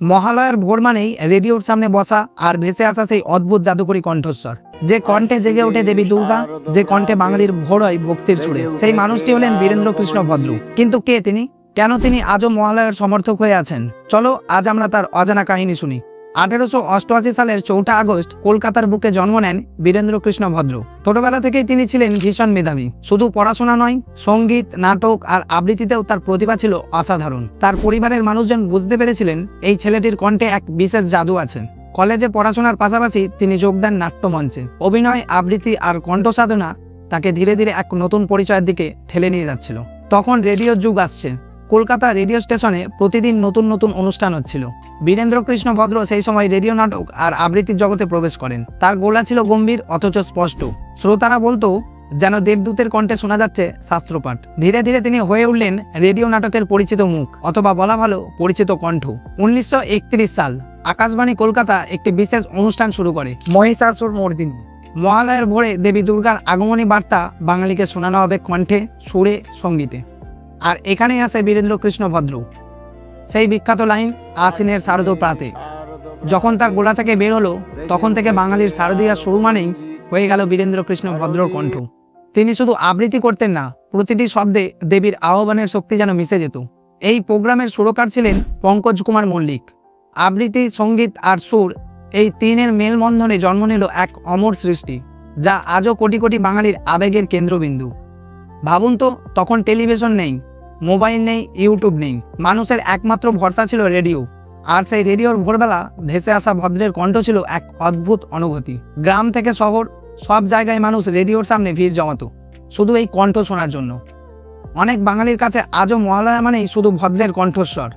মহালয়ার ভোর মানেই রেডিওর সামনে বসা আর ভেসে আসা সেই অদ্ভুত জাদুকরী কণ্ঠস্বর, যে কণ্ঠে জেগে ওঠে দেবী দুর্গা, যে কণ্ঠে বাঙালির ভোর হয় ভক্তির সুরে। সেই মানুষটি হলেন বীরেন্দ্রকৃষ্ণ ভদ্র। কিন্তু কে তিনি, কেন তিনি আজও মহালয়ার সমর্থক হয়ে আছেন? চলো আজ আমরা তার অজানা কাহিনী শুনি। 1888 সালের 4 আগস্ট কলকাতার বুকে জন্ম নেন বীরেন্দ্রকৃষ্ণ ভদ্র। ছোটবেলা থেকেই তিনি ছিলেন ভীষণ মেধাবী। শুধু পড়াশোনা নয়, সঙ্গীত, নাটক আর আবৃত্তিতেও তার প্রতিভা ছিল অসাধারণ। তার পরিবারের মানুষজন বুঝতে পেরেছিলেন এই ছেলেটির কণ্ঠে এক বিশেষ জাদু আছে। কলেজে পড়াশোনার পাশাপাশি তিনি যোগ দেন নাট্যমঞ্চে। অভিনয়, আবৃত্তি আর কণ্ঠ সাধনা তাকে ধীরে ধীরে এক নতুন পরিচয়ের দিকে ঠেলে নিয়ে যাচ্ছিল। তখন রেডিওর যুগ আসছে। কলকাতা রেডিও স্টেশনে প্রতিদিন নতুন নতুন অনুষ্ঠান হচ্ছিল। বীরেন্দ্রকৃষ্ণ ভদ্র সেই সময় রেডিও নাটক আর আবৃত্তির জগতে প্রবেশ করেন। তার গলা ছিল গম্ভীর অথচ স্পষ্ট। শ্রোতারা বলতো যেন দেবদূতের কণ্ঠে শোনা যাচ্ছে শাস্ত্রপাঠ। ধীরে ধীরে তিনি হয়ে উঠলেন রেডিও নাটকের পরিচিত মুখ, অথবা বলা ভালো পরিচিত কণ্ঠ। 1931 সাল আকাশবাণী কলকাতা একটি বিশেষ অনুষ্ঠান শুরু করে, মহিষাসুর মর্দিনী। মহালয়ার ভোরে দেবী দুর্গার আগমনী বার্তা বাঙালিকে শোনানো হবে কণ্ঠে, সুরে, সঙ্গীতে। আর এখানেই আসে বীরেন্দ্রকৃষ্ণ ভদ্র। সেই বিখ্যাত লাইন, আশ্বিনের শারদ প্রাতে। যখন তার গোলা থেকে বের হলো, তখন থেকে বাঙালির শারদীয়া শুরু মানেই হয়ে গেল বীরেন্দ্রকৃষ্ণ ভদ্রর কণ্ঠ। তিনি শুধু আবৃত্তি করতেন না, প্রতিটি শব্দে দেবীর আহ্বানের শক্তি যেন মিশে যেত। এই প্রোগ্রামের সুরকার ছিলেন পঙ্কজ কুমার মল্লিক। আবৃত্তি, সঙ্গীত আর সুর, এই তিনের মেলবন্ধনে জন্ম নিল এক অমর সৃষ্টি, যা আজও কোটি কোটি বাঙালির আবেগের কেন্দ্রবিন্দু। ভাবুন তো, তখন টেলিভিশন নেই, মোবাইল নেই, ইউটিউব নেই। মানুষের একমাত্র ভরসা ছিল রেডিও। আর সেই রেডিওর ভোরবেলা ভেসে আসা ভদ্রের কণ্ঠ ছিল এক অদ্ভুত অনুভূতি। গ্রাম থেকে শহর, সব জায়গায় মানুষ রেডিওর সামনে ভিড় জমাতো শুধু এই কণ্ঠ শোনার জন্য। অনেক বাঙালির কাছে আজও মহালয়া মানেই শুধু ভদ্রের কণ্ঠস্বর।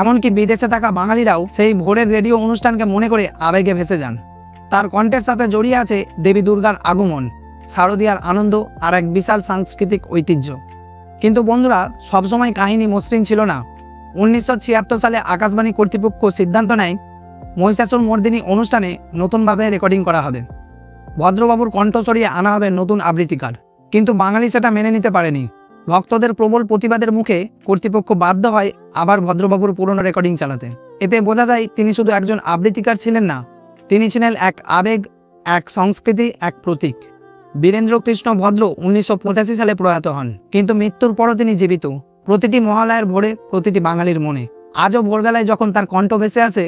এমনকি বিদেশে থাকা বাঙালিরাও সেই ভোরের রেডিও অনুষ্ঠানকে মনে করে আবেগে ভেসে যান। তার কণ্ঠের সাথে জড়িয়ে আছে দেবী দুর্গার আগমন, শারদীয়ার আনন্দ আর এক বিশাল সাংস্কৃতিক ঐতিহ্য। কিন্তু বন্ধুরা, সবসময় কাহিনী মসৃণ ছিল না। 1976 সালে আকাশবাণী কর্তৃপক্ষ সিদ্ধান্ত নেয় মহিষাসুর মর্দিনী অনুষ্ঠানে নতুনভাবে রেকর্ডিং করা হবে। ভদ্রবাবুর কণ্ঠ সরিয়ে আনা হবে নতুন আবৃত্তিকার। কিন্তু বাঙালি সেটা মেনে নিতে পারেনি। ভক্তদের প্রবল প্রতিবাদের মুখে কর্তৃপক্ষ বাধ্য হয় আবার ভদ্রবাবুর পুরনো রেকর্ডিং চালাতে। এতে বোঝা যায় তিনি শুধু একজন আবৃত্তিকার ছিলেন না, তিনি ছিলেন এক আবেগ, এক সংস্কৃতি, এক প্রতীক। বীরেন্দ্রকৃষ্ণ ভদ্র 1985 সালে প্রয়াত হন, কিন্তু মৃত্যুর পরও তিনি জীবিত, প্রতিটি মহালয়ার ভোরে, প্রতিটি বাঙালির মনে। আজও ভোরবেলায় যখন তার কণ্ঠ ভেসে আসে,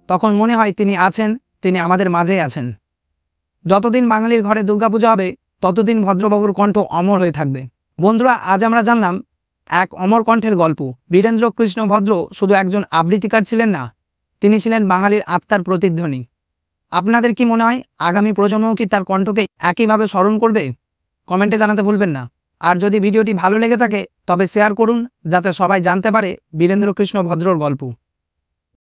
তখন মনে হয় তিনি আছেন, তিনি আমাদের মাঝেই আছেন। যতদিন বাঙালির ঘরে দুর্গাপূজা হবে, ততদিন ভদ্রবাবুর কণ্ঠ অমর হয়ে থাকবে। বন্ধুরা, আজ আমরা জানলাম এক অমর কণ্ঠের গল্প। বীরেন্দ্রকৃষ্ণ ভদ্র শুধু একজন আবৃত্তিকার ছিলেন না, তিনি ছিলেন বাঙালির আত্মার প্রতিধ্বনি। আপনাদের কি মনে হয় আগামী প্রজন্মও কি তার কণ্ঠকে একইভাবে স্মরণ করবে? কমেন্টে জানাতে ভুলবেন না। আর যদি ভিডিওটি ভালো লেগে থাকে তবে শেয়ার করুন, যাতে সবাই জানতে পারে বীরেন্দ্রকৃষ্ণ ভদ্রর গল্প।